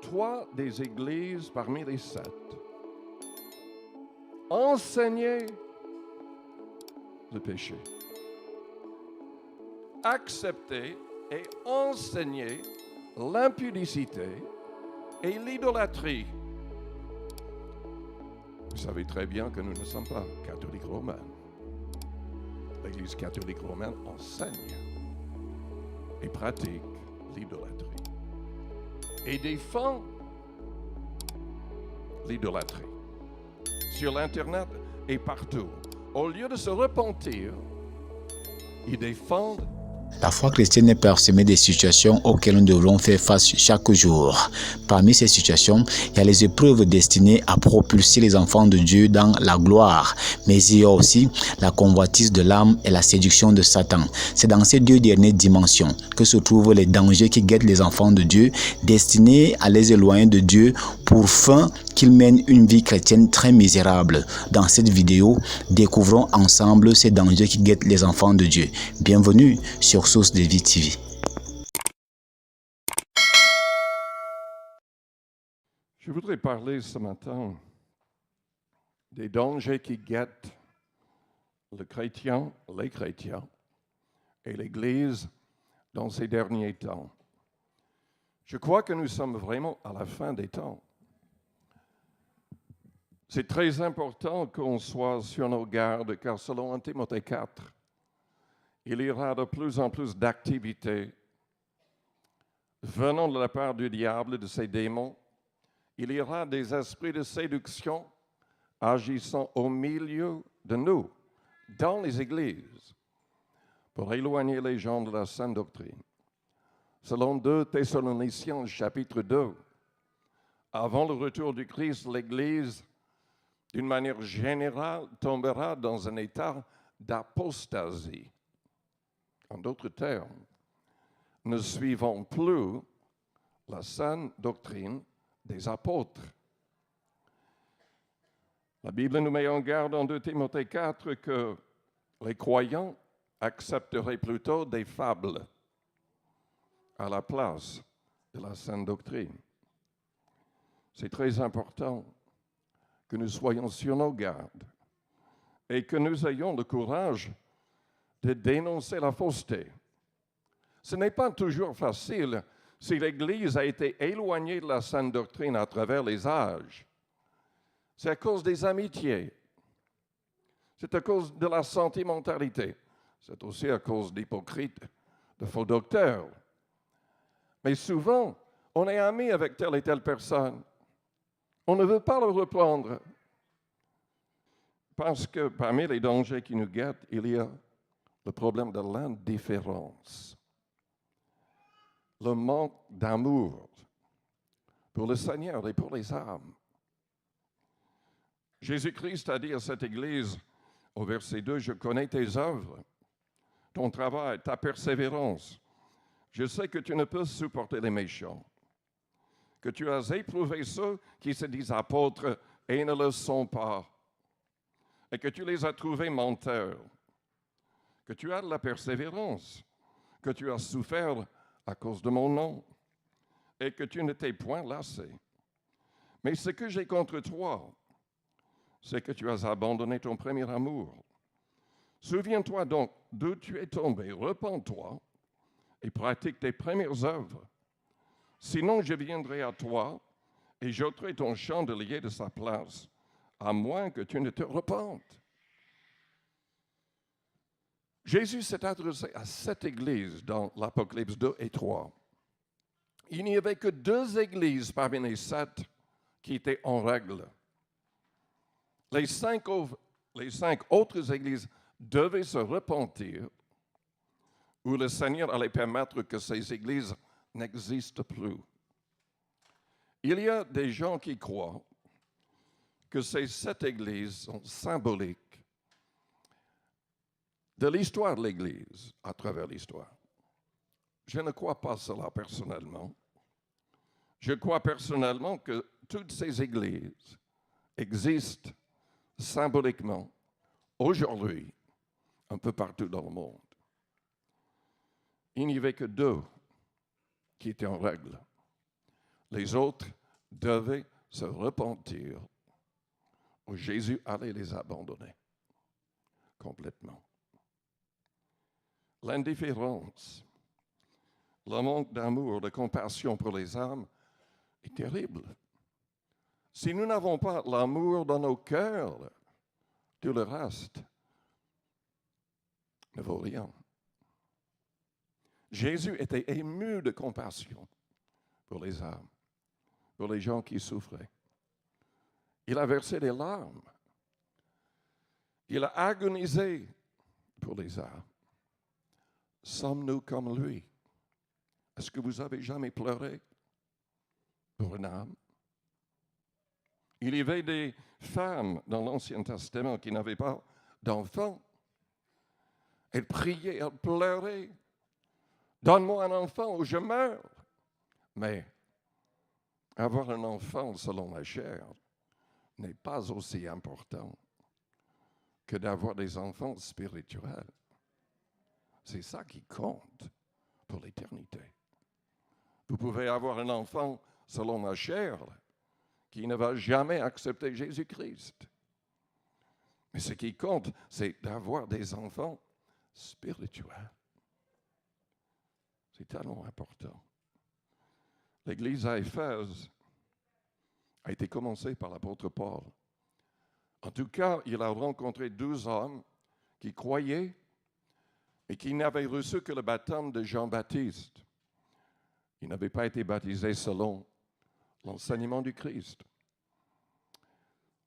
3 des églises parmi les 7 enseignaient le péché, acceptaient et enseignaient l'impudicité et l'idolâtrie. Vous savez très bien que nous ne sommes pas catholiques romains. L'Église catholique romaine enseigne et pratique l'idolâtrie et défend l'idolâtrie sur l'Internet et partout. Au lieu de se repentir, ils défendent. La foi chrétienne est parsemée des situations auxquelles nous devrons faire face chaque jour. Parmi ces situations, il y a les épreuves destinées à propulser les enfants de Dieu dans la gloire, mais il y a aussi la convoitise de l'âme et la séduction de Satan. C'est dans ces deux dernières dimensions que se trouvent les dangers qui guettent les enfants de Dieu, destinés à les éloigner de Dieu pour fin qu'ils mènent une vie chrétienne très misérable. Dans cette vidéo, découvrons ensemble ces dangers qui guettent les enfants de Dieu. Bienvenue sur Source de Vie TV. Je voudrais parler ce matin des dangers qui guettent les chrétiens et l'Église dans ces derniers temps. Je crois que nous sommes vraiment à la fin des temps. C'est très important qu'on soit sur nos gardes, car selon 1 Timothée 4, il y aura de plus en plus d'activités venant de la part du diable et de ses démons. Il y aura des esprits de séduction agissant au milieu de nous, dans les églises, pour éloigner les gens de la saine doctrine. Selon 2 Thessaloniciens, chapitre 2, avant le retour du Christ, l'Église, d'une manière générale, tombera dans un état d'apostasie. En d'autres termes, ne suivons plus la saine doctrine des apôtres. La Bible nous met en garde en 2 Timothée 4 que les croyants accepteraient plutôt des fables à la place de la saine doctrine. C'est très important que nous soyons sur nos gardes et que nous ayons le courage de dénoncer la fausseté. Ce n'est pas toujours facile si l'Église a été éloignée de la saine doctrine à travers les âges. C'est à cause des amitiés. C'est à cause de la sentimentalité. C'est aussi à cause d'hypocrites, de faux docteurs. Mais souvent, on est ami avec telle et telle personne. On ne veut pas le reprendre. Parce que parmi les dangers qui nous guettent, il y a le problème de l'indifférence. Le manque d'amour pour le Seigneur et pour les âmes. Jésus-Christ a dit à cette Église, au verset 2, « Je connais tes œuvres, ton travail, ta persévérance. Je sais que tu ne peux supporter les méchants, que tu as éprouvé ceux qui se disent apôtres et ne le sont pas, et que tu les as trouvés menteurs, que tu as de la persévérance, que tu as souffert à cause de mon nom, et que tu ne t'es point lassé. Mais ce que j'ai contre toi, c'est que tu as abandonné ton premier amour. Souviens-toi donc d'où tu es tombé, repens-toi et pratique tes premières œuvres. Sinon, je viendrai à toi et j'ôterai ton chandelier de sa place, à moins que tu ne te repentes. » Jésus s'est adressé à 7 églises dans l'Apocalypse 2 et 3. Il n'y avait que 2 églises parmi les 7 qui étaient en règle. Les 5 autres églises devaient se repentir ou le Seigneur allait permettre que ces églises n'existent plus. Il y a des gens qui croient que ces 7 églises sont symboliques de l'histoire de l'Église à travers l'histoire. Je ne crois pas cela personnellement. Je crois personnellement que toutes ces églises existent symboliquement aujourd'hui un peu partout dans le monde. Il n'y avait que 2 qui étaient en règle. Les autres devaient se repentir ou Jésus allait les abandonner complètement. L'indifférence, le manque d'amour, de compassion pour les âmes est terrible. Si nous n'avons pas l'amour dans nos cœurs, tout le reste ne vaut rien. Jésus était ému de compassion pour les âmes, pour les gens qui souffraient. Il a versé des larmes. Il a agonisé pour les âmes. Sommes-nous comme lui? Est-ce que vous avez jamais pleuré pour une âme? Il y avait des femmes dans l'Ancien Testament qui n'avaient pas d'enfants. Elles priaient, elles pleuraient. Donne-moi un enfant ou je meurs. Mais avoir un enfant selon la chair n'est pas aussi important que d'avoir des enfants spirituels. C'est ça qui compte pour l'éternité. Vous pouvez avoir un enfant selon la chair qui ne va jamais accepter Jésus-Christ. Mais ce qui compte, c'est d'avoir des enfants spirituels. C'est tellement important. L'Église à Éphèse a été commencée par l'apôtre Paul. En tout cas, il a rencontré 12 hommes qui croyaient et qui n'avaient reçu que le baptême de Jean-Baptiste. Ils n'avaient pas été baptisés selon l'enseignement du Christ.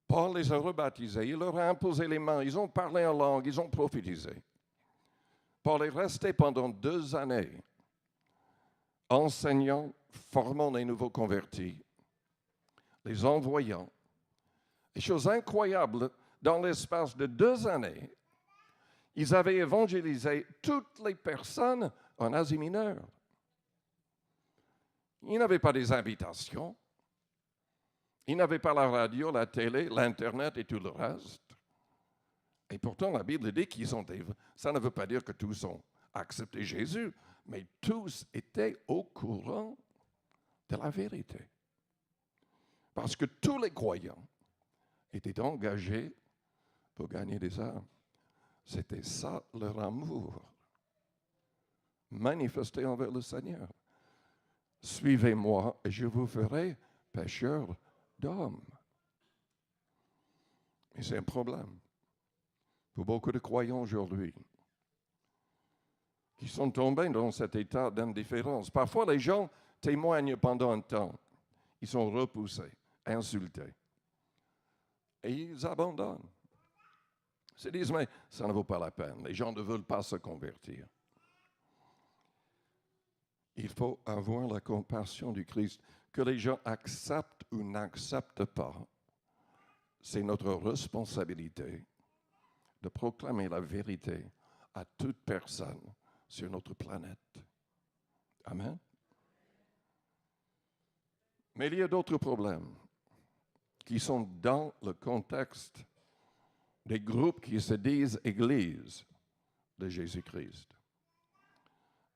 Paul les a rebaptisés, il leur a imposé les mains, ils ont parlé en langue, ils ont prophétisé. Paul est resté pendant 2 années enseignant, formant les nouveaux convertis, les envoyant. Et chose incroyable, dans l'espace de 2 années, ils avaient évangélisé toutes les personnes en Asie mineure. Ils n'avaient pas des invitations. Ils n'avaient pas la radio, la télé, l'Internet et tout le reste. Et pourtant, la Bible dit qu'ils ont... Ça ne veut pas dire que tous ont accepté Jésus, mais tous étaient au courant de la vérité. Parce que tous les croyants étaient engagés pour gagner des âmes. C'était ça leur amour, manifesté envers le Seigneur. Suivez-moi et je vous ferai pécheurs d'hommes. Mais c'est un problème pour beaucoup de croyants aujourd'hui qui sont tombés dans cet état d'indifférence. Parfois, les gens témoignent pendant un temps. Ils sont repoussés, insultés. Et ils abandonnent. Ils se disent, mais ça ne vaut pas la peine. Les gens ne veulent pas se convertir. Il faut avoir la compassion du Christ. Que les gens acceptent ou n'acceptent pas, c'est notre responsabilité de proclamer la vérité à toute personne sur notre planète. Amen. Mais il y a d'autres problèmes qui sont dans le contexte des groupes qui se disent Église de Jésus-Christ.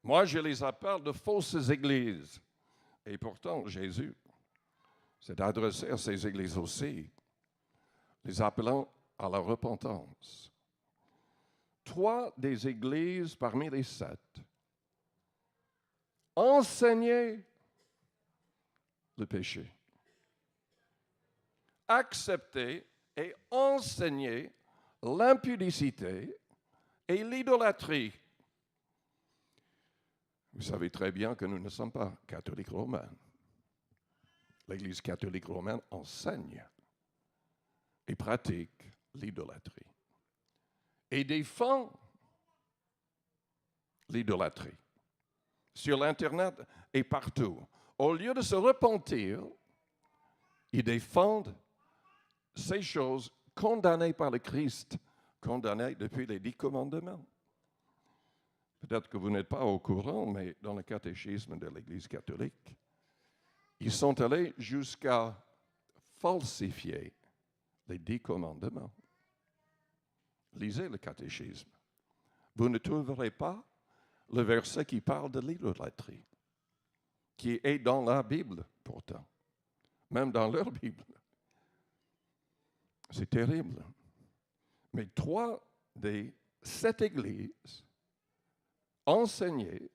Moi, je les appelle de fausses églises. Et pourtant, Jésus s'est adressé à ces églises aussi, les appelant à la repentance. 3 des églises parmi les 7 enseignaient le péché, acceptaient et enseignaient l'impudicité et l'idolâtrie. Vous savez très bien que nous ne sommes pas catholiques romains. L'Église catholique romaine enseigne et pratique l'idolâtrie et défend l'idolâtrie sur l'Internet et partout. Au lieu de se repentir, ils défendent ces choses condamnées par le Christ, condamnées depuis les 10 commandements. Peut-être que vous n'êtes pas au courant, mais dans le catéchisme de l'Église catholique, ils sont allés jusqu'à falsifier les 10 commandements. Lisez le catéchisme. Vous ne trouverez pas le verset qui parle de l'idolâtrie, qui est dans la Bible, pourtant, même dans leur Bible. C'est terrible. Mais 3 des 7 églises enseignaient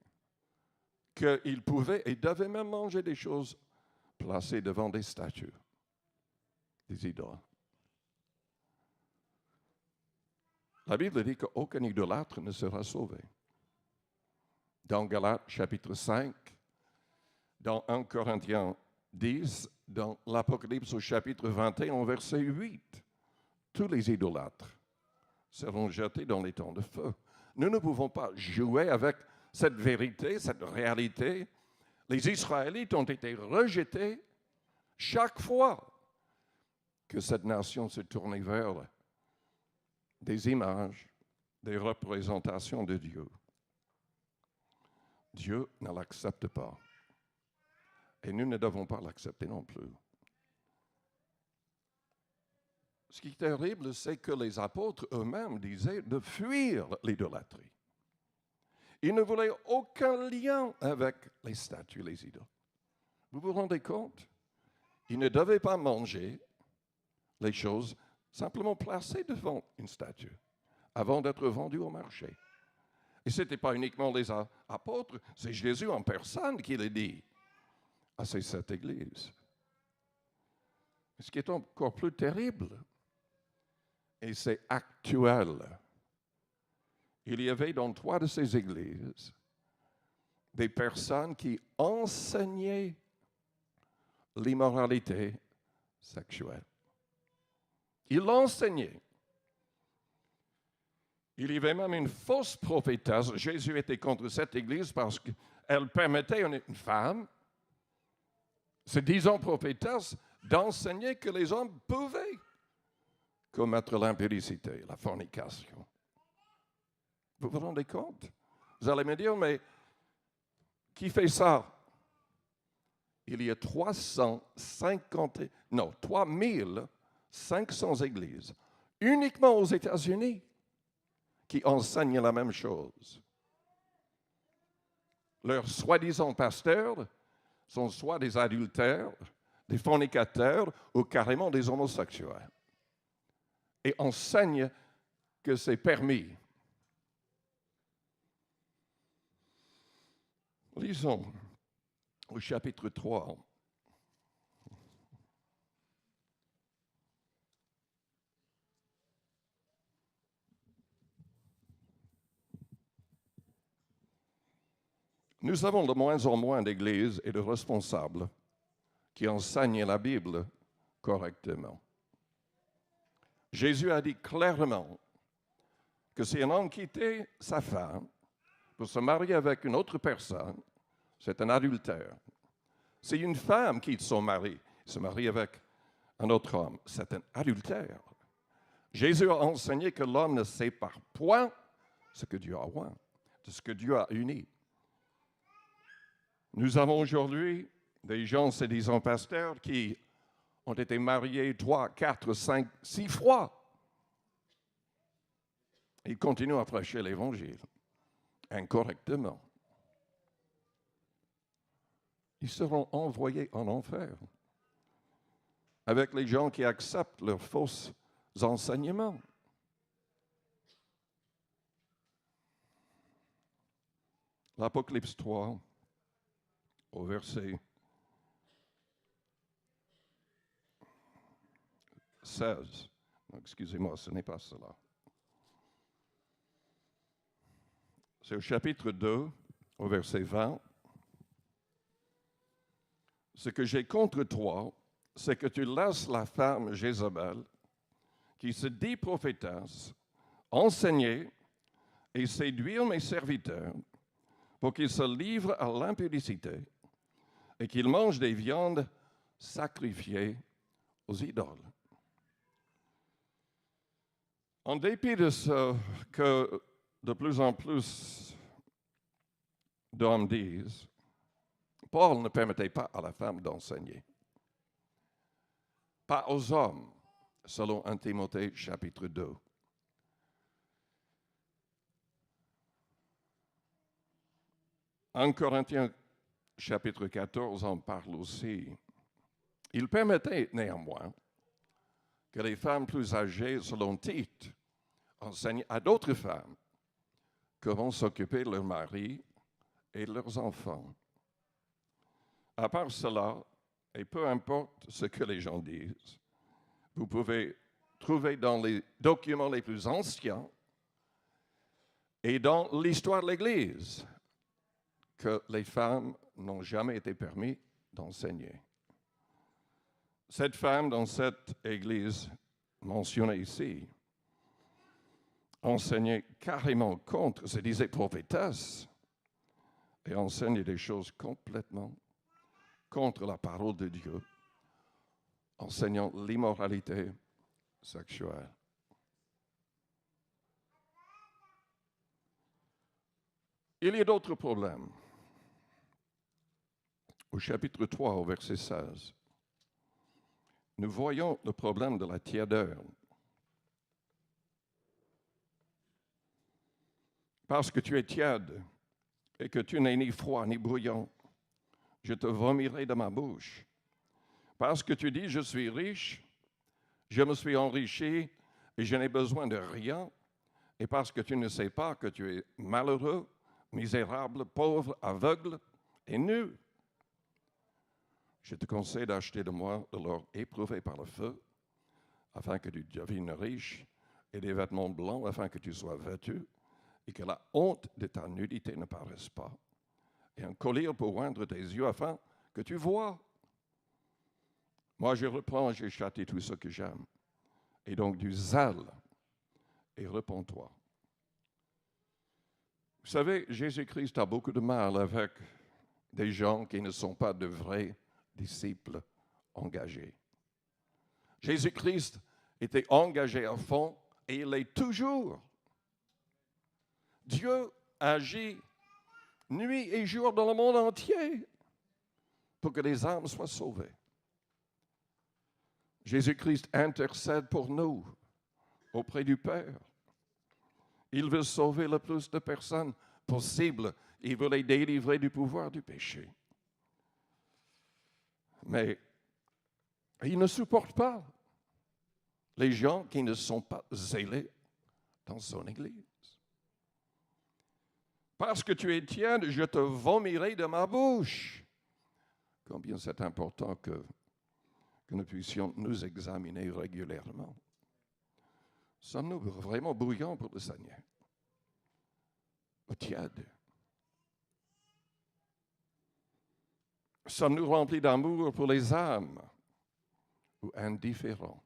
qu'ils pouvaient et devaient même manger des choses placées devant des statues, des idoles. La Bible dit qu'aucun idolâtre ne sera sauvé. Dans Galates chapitre 5, dans 1 Corinthiens 10, dans l'Apocalypse au chapitre 21, verset 8, tous les idolâtres seront jetés dans les temps de feu. Nous ne pouvons pas jouer avec cette vérité, cette réalité. Les Israélites ont été rejetés chaque fois que cette nation se tournait vers des images, des représentations de Dieu. Dieu ne l'accepte pas. Et nous ne devons pas l'accepter non plus. Ce qui est terrible, c'est que les apôtres eux-mêmes disaient de fuir l'idolâtrie. Ils ne voulaient aucun lien avec les statues, les idoles. Vous vous rendez compte? Ils ne devaient pas manger les choses simplement placées devant une statue avant d'être vendues au marché. Et ce n'était pas uniquement les apôtres, c'est Jésus en personne qui l'a dit à ces 7 églises. Ce qui est encore plus terrible, et c'est actuel, il y avait dans 3 de ces églises des personnes qui enseignaient l'immoralité sexuelle. Ils l'enseignaient. Il y avait même une fausse prophétesse. Jésus était contre cette église parce qu'elle permettait à une femme, se disant prophétesse, d'enseigner que les hommes pouvaient commettre l'impudicité, la fornication. Vous vous rendez compte? Vous allez me dire, mais qui fait ça? Il y a 3500 églises, uniquement aux États-Unis, qui enseignent la même chose. Leurs soi-disant pasteurs sont soit des adultères, des fornicateurs ou carrément des homosexuels. Et enseignent que c'est permis. Lisons au chapitre 3. Nous avons de moins en moins d'églises et de responsables qui enseignent la Bible correctement. Jésus a dit clairement que si un homme quittait sa femme pour se marier avec une autre personne, c'est un adultère. Si une femme quitte son mari, se marie avec un autre homme, c'est un adultère. Jésus a enseigné que l'homme ne sépare point ce que Dieu a oint, de ce que Dieu a uni. Nous avons aujourd'hui des gens se disant pasteurs qui ont été mariés 3, 4, 5, 6 fois. Ils continuent à prêcher l'Évangile incorrectement. Ils seront envoyés en enfer avec les gens qui acceptent leurs faux enseignements. L'Apocalypse 3, au verset 16. Excusez-moi, ce n'est pas cela. C'est au chapitre 2, au verset 20. Ce que j'ai contre toi, c'est que tu laisses la femme Jézabel, qui se dit prophétesse, enseigner et séduire mes serviteurs pour qu'ils se livrent à l'impudicité et qu'ils mangent des viandes sacrifiées aux idoles. En dépit de ce que de plus en plus d'hommes disent, Paul ne permettait pas à la femme d'enseigner. Pas aux hommes, selon 1 Timothée chapitre 2. « 1 Corinthiens chapitre 14 en parle aussi. Il permettait néanmoins que les femmes plus âgées, selon Tite, enseignent à d'autres femmes comment s'occuper de leur mari et de leurs enfants. À part cela, et peu importe ce que les gens disent, vous pouvez trouver dans les documents les plus anciens et dans l'histoire de l'Église que les femmes n'ont jamais été permis d'enseigner. Cette femme dans cette Église mentionnée ici enseignait carrément contre, se disait prophétesse, et enseignait des choses complètement contre la parole de Dieu, enseignant l'immoralité sexuelle. Il y a d'autres problèmes. Au chapitre 3, au verset 16, nous voyons le problème de la tiédeur. Parce que tu es tiède et que tu n'es ni froid ni brûlant, je te vomirai de ma bouche. Parce que tu dis, je suis riche, je me suis enrichi et je n'ai besoin de rien, et parce que tu ne sais pas que tu es malheureux, misérable, pauvre, aveugle et nu, je te conseille d'acheter de moi de l'or éprouvé par le feu, afin que tu deviennes riche, et des vêtements blancs, afin que tu sois vêtu, et que la honte de ta nudité ne paraisse pas, et un collier pour oindre tes yeux, afin que tu vois. Moi, je reprends, j'ai châtié tout ce que j'aime, et donc du zèle, et réponds-toi. Vous savez, Jésus-Christ a beaucoup de mal avec des gens qui ne sont pas de vrais disciples engagés. Jésus-Christ était engagé à fond et il l'est toujours. Dieu agit nuit et jour dans le monde entier pour que les âmes soient sauvées. Jésus-Christ intercède pour nous auprès du Père. Il veut sauver le plus de personnes possible. Il veut les délivrer du pouvoir du péché. Mais il ne supporte pas les gens qui ne sont pas zélés dans son Église. Parce que tu es tiède, je te vomirai de ma bouche. Combien c'est important que nous puissions nous examiner régulièrement. Sommes-nous vraiment bruyants pour le Seigneur? Ou tièdes? Sommes-nous remplis d'amour pour les âmes ou indifférents?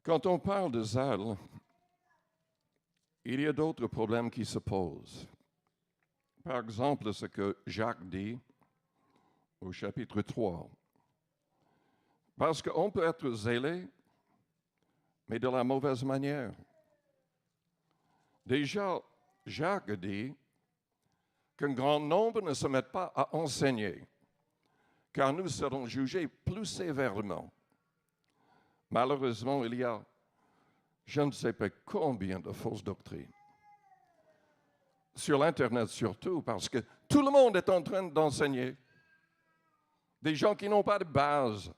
Quand on parle de zèle, il y a d'autres problèmes qui se posent. Par exemple, ce que Jacques dit au chapitre 3. Parce qu'on peut être zélé, mais de la mauvaise manière. Déjà, Jacques dit qu'un grand nombre ne se mettent pas à enseigner, car nous serons jugés plus sévèrement. Malheureusement, il y a je ne sais pas combien de fausses doctrines. Sur l'Internet surtout, parce que tout le monde est en train d'enseigner. Des gens qui n'ont pas de base,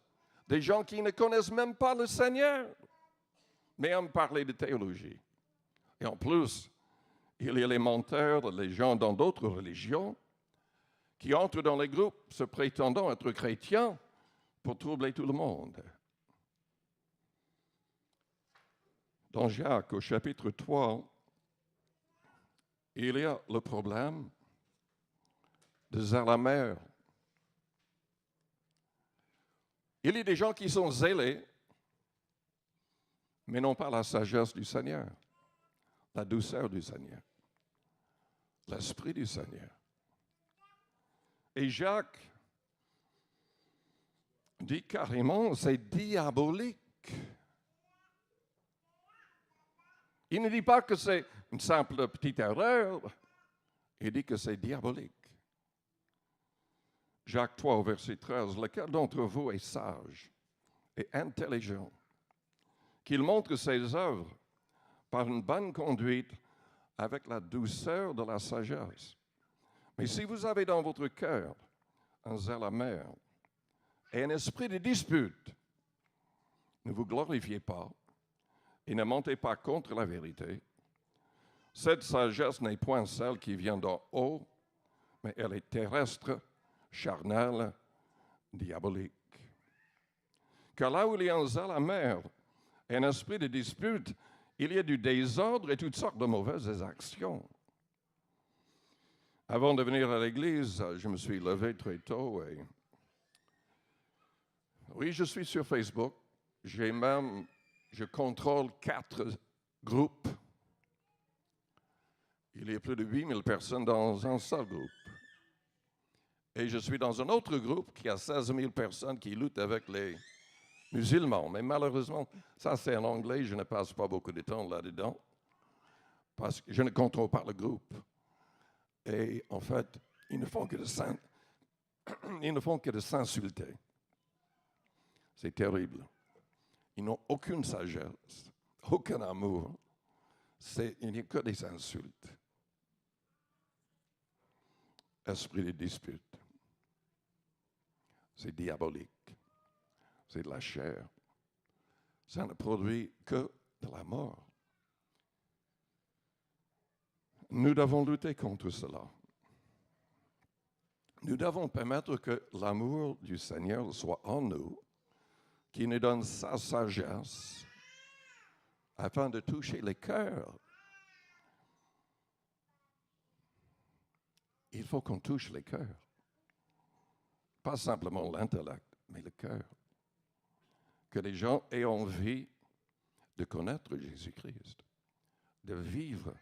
des gens qui ne connaissent même pas le Seigneur, mais aiment parler de théologie. Et en plus, il y a les menteurs, les gens dans d'autres religions, qui entrent dans les groupes se prétendant être chrétiens pour troubler tout le monde. Dans Jacques, au chapitre 3, il y a le problème de zèle amer. Il y a des gens qui sont zélés, mais n'ont pas la sagesse du Seigneur, la douceur du Seigneur, l'esprit du Seigneur. Et Jacques dit carrément, c'est diabolique. Il ne dit pas que c'est une simple petite erreur, il dit que c'est diabolique. Jacques 3, au verset 13, « Lequel d'entre vous est sage et intelligent, qu'il montre ses œuvres par une bonne conduite avec la douceur de la sagesse. Mais si vous avez dans votre cœur un zèle amer et un esprit de dispute, ne vous glorifiez pas et ne montez pas contre la vérité. Cette sagesse n'est point celle qui vient d'en haut, mais elle est terrestre, charnelle, diabolique. Car là où il y a un zèle amer et un esprit de dispute, il y a du désordre et toutes sortes de mauvaises actions. Avant de venir à l'église, je me suis levé très tôt et oui, je suis sur Facebook. Je contrôle 4 groupes. Il y a plus de 8000 personnes dans un seul groupe. Et je suis dans un autre groupe qui a 16 000 personnes qui luttent avec les musulmans. Mais malheureusement, ça c'est en anglais, je ne passe pas beaucoup de temps là-dedans, parce que je ne contrôle pas le groupe. Et en fait, ils ne font que de s'insulter. C'est terrible. Ils n'ont aucune sagesse, aucun amour. Il n'y a que des insultes. Esprit de dispute. C'est diabolique. C'est de la chair. Ça ne produit que de la mort. Nous devons lutter contre cela. Nous devons permettre que l'amour du Seigneur soit en nous, qui nous donne sa sagesse afin de toucher les cœurs. Il faut qu'on touche les cœurs. Pas simplement l'intellect, mais le cœur. Que les gens aient envie de connaître Jésus-Christ, de vivre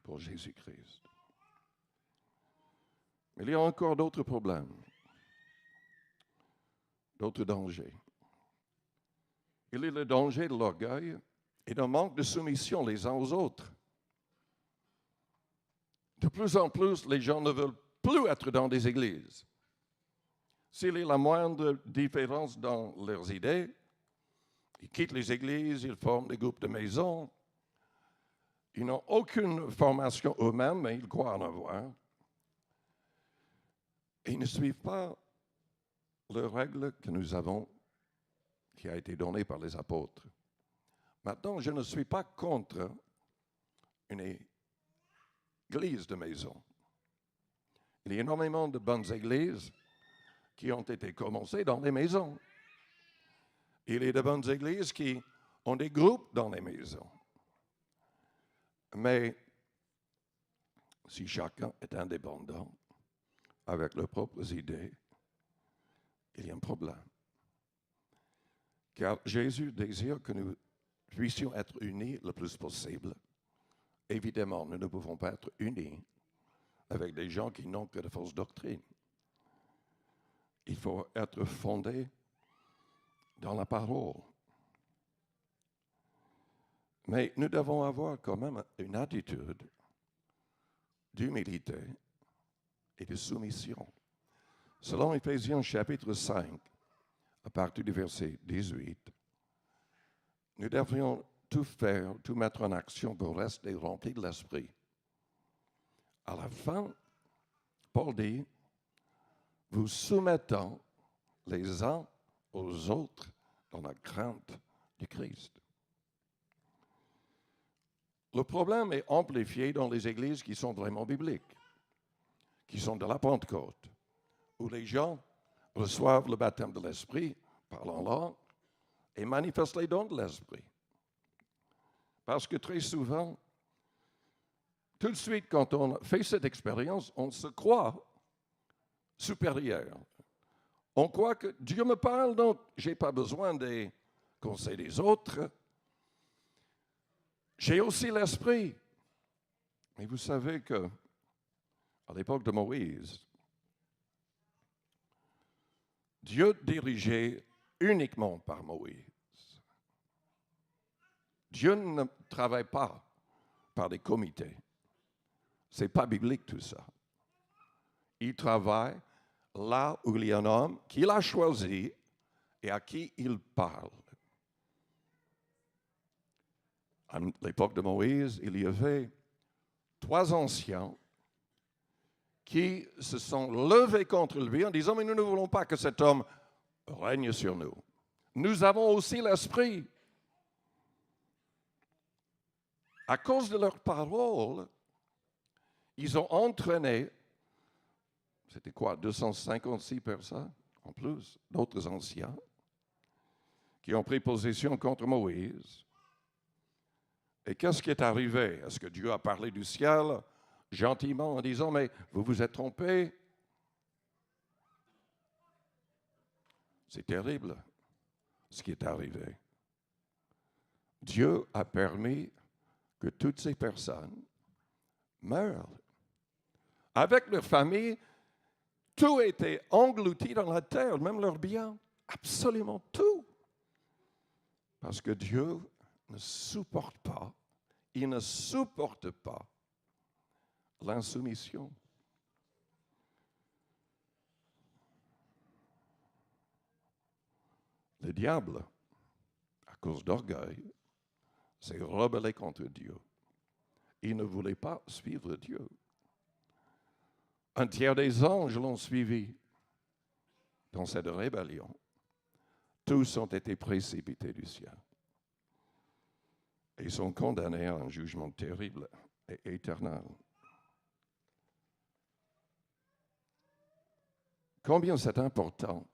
pour Jésus-Christ. Mais il y a encore d'autres problèmes, d'autres dangers. Il y a le danger de l'orgueil et d'un manque de soumission les uns aux autres. De plus en plus, les gens ne veulent plus être dans des églises. S'il y a la moindre différence dans leurs idées, ils quittent les églises, ils forment des groupes de maisons. Ils n'ont aucune formation eux-mêmes, mais ils croient en avoir. Et ils ne suivent pas les règles que nous avons, qui a été donnée par les apôtres. Maintenant, je ne suis pas contre une église de maison. Il y a énormément de bonnes églises qui ont été commencées dans les maisons. Il y a de bonnes églises qui ont des groupes dans les maisons. Mais si chacun est indépendant avec leurs propres idées, il y a un problème. Car Jésus désire que nous puissions être unis le plus possible. Évidemment, nous ne pouvons pas être unis avec des gens qui n'ont que de fausses doctrines. Il faut être fondé dans la parole. Mais nous devons avoir quand même une attitude d'humilité et de soumission. Selon Éphésiens chapitre 5, à partir du verset 18, nous devrions tout faire, tout mettre en action pour rester remplis de l'Esprit. À la fin, Paul dit, vous soumettant les uns aux autres dans la crainte du Christ. Le problème est amplifié dans les églises qui sont vraiment bibliques, qui sont de la Pentecôte, où les gens reçoivent le baptême de l'Esprit, parlent en langue, et manifestent les dons de l'Esprit. Parce que très souvent, tout de suite, quand on fait cette expérience, on se croit supérieur. On croit que Dieu me parle, donc je n'ai pas besoin des conseils des autres. J'ai aussi l'Esprit. Mais vous savez que, à l'époque de Moïse, Dieu dirigeait uniquement par Moïse. Dieu ne travaille pas par des comités. Ce n'est pas biblique tout ça. Il travaille là où il y a un homme qu'il a choisi et à qui il parle. À l'époque de Moïse, il y avait 3 anciens qui se sont levés contre lui en disant « Mais nous ne voulons pas que cet homme règne sur nous. Nous avons aussi l'esprit. » À cause de leurs paroles, ils ont entraîné, c'était quoi, 256 personnes en plus, d'autres anciens, qui ont pris position contre Moïse. Et qu'est-ce qui est arrivé? Est-ce que Dieu a parlé du ciel gentiment en disant, mais vous vous êtes trompés? C'est terrible ce qui est arrivé. Dieu a permis que toutes ces personnes meurent. Avec leur famille, tout était englouti dans la terre, même leurs biens, absolument tout. Parce que Dieu ne supporte pas, il ne supporte pas l'insoumission. Le diable, à cause d'orgueil, s'est rebellé contre Dieu. Il ne voulait pas suivre Dieu. Un tiers des anges l'ont suivi dans cette rébellion. Tous ont été précipités du ciel. Et sont condamnés à un jugement terrible et éternel. Combien c'est important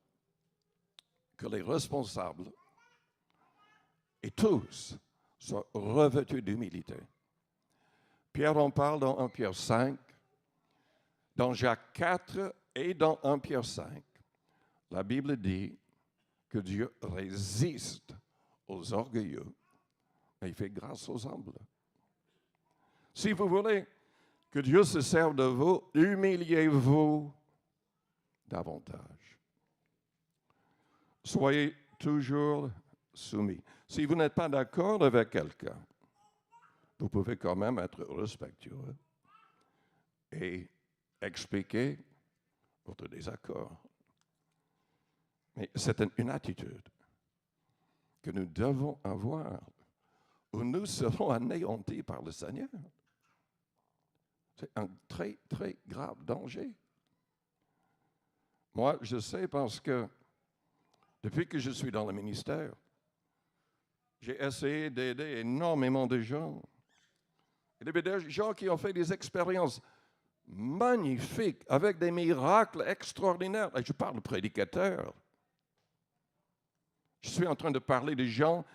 que les responsables et tous soient revêtus d'humilité. Pierre en parle dans 1 Pierre 5, dans Jacques 4 et dans 1 Pierre 5. La Bible dit que Dieu résiste aux orgueilleux, mais il fait grâce aux humbles. Si vous voulez que Dieu se serve de vous, humiliez-vous davantage. Soyez toujours soumis. Si vous n'êtes pas d'accord avec quelqu'un, vous pouvez quand même être respectueux et expliquer votre désaccord. Mais c'est une attitude que nous devons avoir où nous serons anéantis par le Seigneur. C'est un très, très grave danger. Moi, je sais parce que depuis que je suis dans le ministère, j'ai essayé d'aider énormément de gens. Il y avait des gens qui ont fait des expériences magnifiques avec des miracles extraordinaires. Et je parle de prédicateurs. Je suis en train de parler des gens,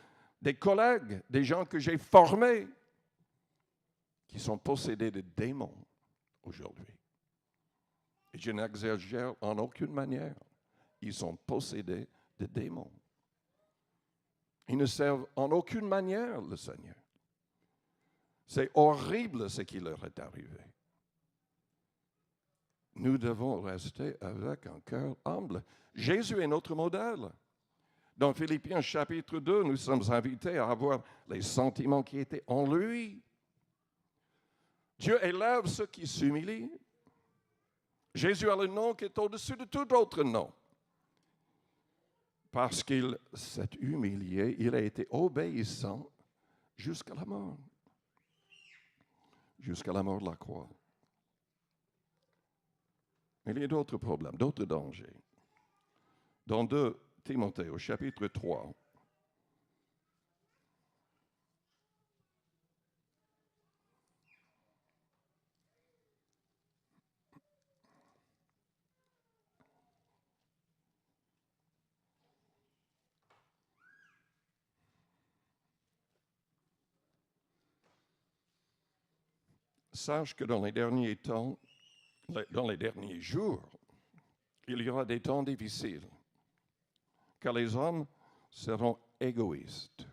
des collègues, des gens que j'ai formés, qui sont possédés de démons aujourd'hui. Et je n'exagère en aucune manière. Ils sont possédés de démons. Ils ne servent en aucune manière le Seigneur. C'est horrible ce qui leur est arrivé. Nous devons rester avec un cœur humble. Jésus est notre modèle. Dans Philippiens chapitre 2, nous sommes invités à avoir les sentiments qui étaient en lui. Dieu élève ceux qui s'humilient. Jésus a le nom qui est au-dessus de tout autre nom. Parce qu'il s'est humilié, il a été obéissant jusqu'à la mort. Jusqu'à la mort de la croix. Mais il y a d'autres problèmes, d'autres dangers. Dans 2 Timothée, au chapitre 3, sache que dans les derniers temps, dans les derniers jours, il y aura des temps difficiles, car les hommes seront égoïstes,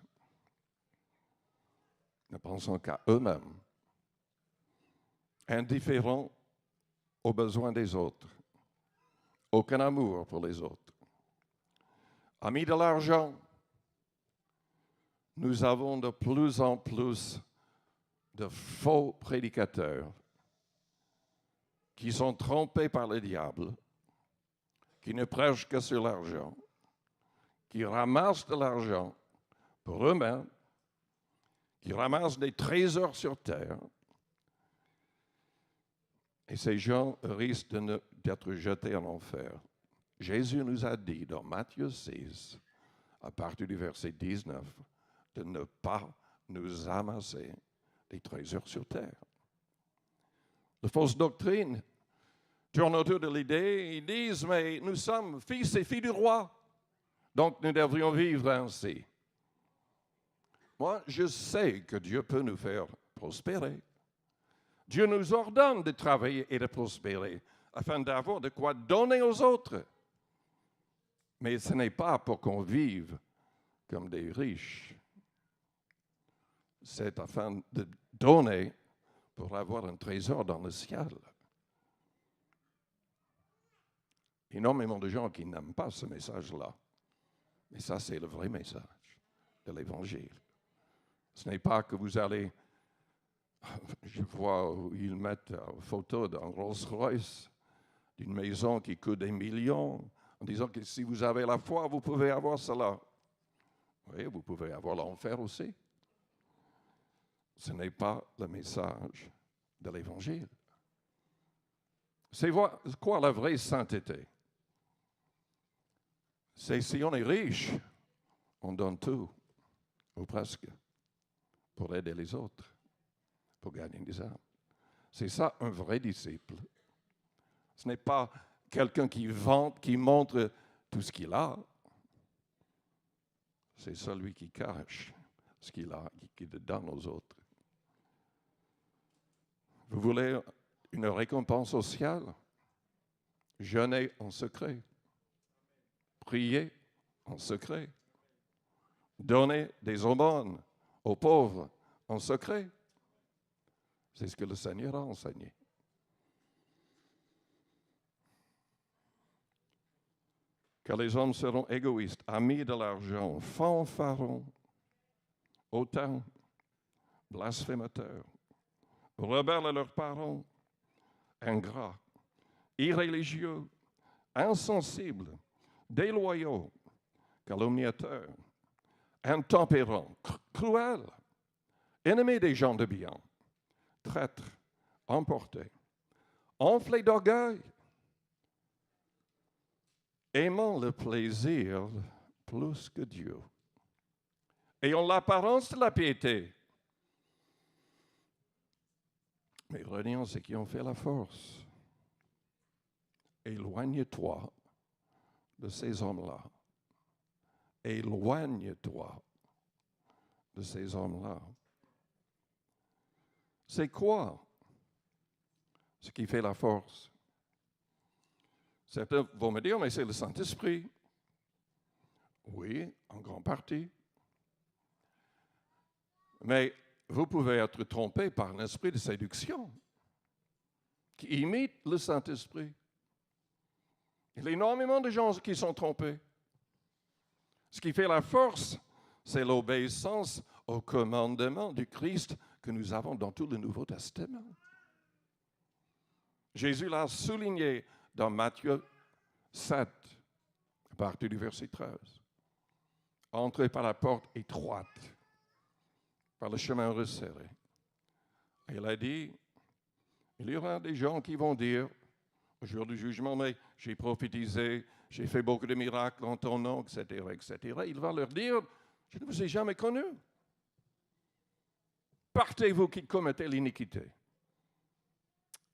ne pensant qu'à eux-mêmes, indifférents aux besoins des autres, aucun amour pour les autres. Amis de l'argent, nous avons de plus en plus de faux prédicateurs qui sont trompés par le diable, qui ne prêchent que sur l'argent, qui ramassent de l'argent pour eux-mêmes, qui ramassent des trésors sur terre Et ces gens risquent d'être jetés en enfer. Jésus nous a dit dans Matthieu 6, à partir du verset 19, de ne pas nous amasser des trésors sur terre. Les fausses doctrines tournent autour de l'idée, ils disent, mais nous sommes fils et filles du roi, donc nous devrions vivre ainsi. Moi, je sais que Dieu peut nous faire prospérer. Dieu nous ordonne de travailler et de prospérer afin d'avoir de quoi donner aux autres. Mais ce n'est pas pour qu'on vive comme des riches. C'est afin de donner pour avoir un trésor dans le ciel. Énormément de gens qui n'aiment pas ce message-là. Mais ça, c'est le vrai message de l'Évangile. Ce n'est pas que vous allez... Je vois où ils mettent une photo d'un Rolls-Royce, d'une maison qui coûte des millions, en disant que si vous avez la foi, vous pouvez avoir cela. Oui, vous pouvez avoir l'enfer aussi. Ce n'est pas le message de l'Évangile. C'est quoi la vraie sainteté? C'est si on est riche, on donne tout, ou presque, pour aider les autres, pour gagner des âmes. C'est ça un vrai disciple. Ce n'est pas quelqu'un qui vante, qui montre tout ce qu'il a. C'est celui qui cache ce qu'il a, qui le donne aux autres. Vous voulez une récompense sociale? Jeûnez en secret. Priez en secret. Donnez des aumônes aux pauvres en secret. C'est ce que le Seigneur a enseigné. Car les hommes seront égoïstes, amis de l'argent, fanfarons, hautains, blasphémateurs, rebelles à leurs parents, ingrats, irréligieux, insensibles, déloyaux, calomniateurs, intempérants, cruels, ennemis des gens de bien, traîtres, emportés, enflés d'orgueil, aimant le plaisir plus que Dieu, ayant l'apparence de la piété, mais reniant ceux qui ont fait la force. Éloigne-toi de ces hommes-là. Éloigne-toi de ces hommes-là. C'est quoi ce qui fait la force? Certains vont me dire, mais c'est le Saint-Esprit. Oui, en grande partie. Mais vous pouvez être trompé par un esprit de séduction qui imite le Saint-Esprit. Il y a énormément de gens qui sont trompés. Ce qui fait la force, c'est l'obéissance au commandement du Christ que nous avons dans tout le Nouveau Testament. Jésus l'a souligné dans Matthieu 7, à partir du verset 13. Entrez par la porte étroite, par le chemin resserré. Et il a dit, il y aura des gens qui vont dire, au jour du jugement, mais j'ai prophétisé, j'ai fait beaucoup de miracles en ton nom, etc., etc. Il va leur dire, je ne vous ai jamais connu. Partez, vous qui commettez l'iniquité.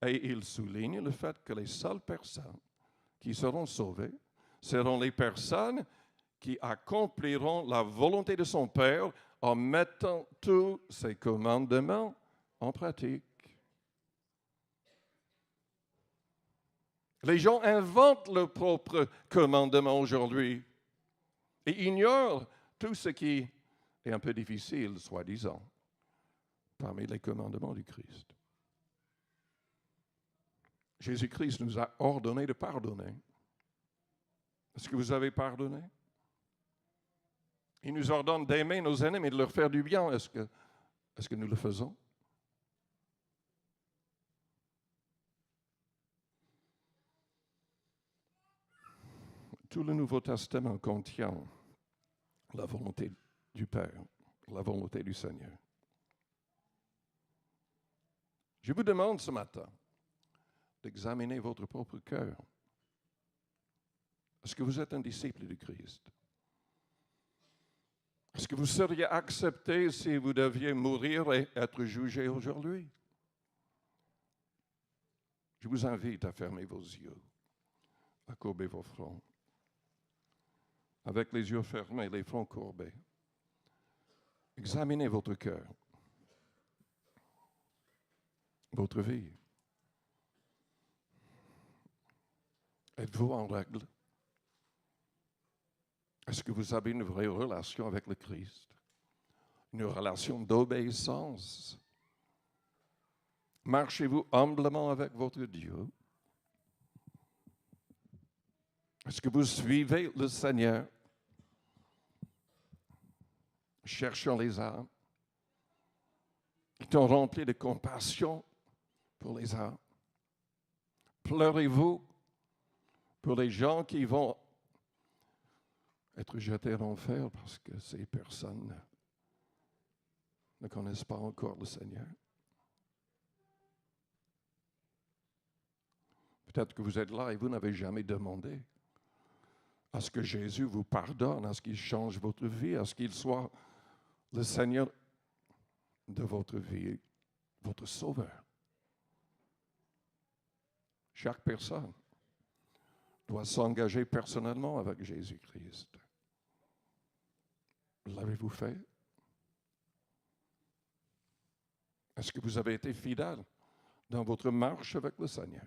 Et il souligne le fait que les seules personnes qui seront sauvées seront les personnes qui accompliront la volonté de son Père en mettant tous ses commandements en pratique. Les gens inventent leurs propres commandements aujourd'hui et ignorent tout ce qui est un peu difficile, soi-disant, parmi les commandements du Christ. Jésus-Christ nous a ordonné de pardonner. Est-ce que vous avez pardonné? Il nous ordonne d'aimer nos ennemis et de leur faire du bien. Est-ce que nous le faisons? Tout le Nouveau Testament contient la volonté du Père, la volonté du Seigneur. Je vous demande ce matin, d'examiner votre propre cœur. Est-ce que vous êtes un disciple de Christ? Est-ce que vous seriez accepté si vous deviez mourir et être jugé aujourd'hui? Je vous invite à fermer vos yeux, à courber vos fronts. Avec les yeux fermés, les fronts courbés. Examinez votre cœur, votre vie. Êtes-vous en règle? Est-ce que vous avez une vraie relation avec le Christ? Une relation d'obéissance? Marchez-vous humblement avec votre Dieu? Est-ce que vous suivez le Seigneur? Cherchons les âmes. Étant remplis de compassion pour les âmes. Pleurez-vous pour les gens qui vont être jetés en enfer parce que ces personnes ne connaissent pas encore le Seigneur. Peut-être que vous êtes là et vous n'avez jamais demandé à ce que Jésus vous pardonne, à ce qu'il change votre vie, à ce qu'il soit le Seigneur de votre vie, votre Sauveur. Chaque personne doit s'engager personnellement avec Jésus-Christ. L'avez-vous fait? Est-ce que vous avez été fidèle dans votre marche avec le Seigneur?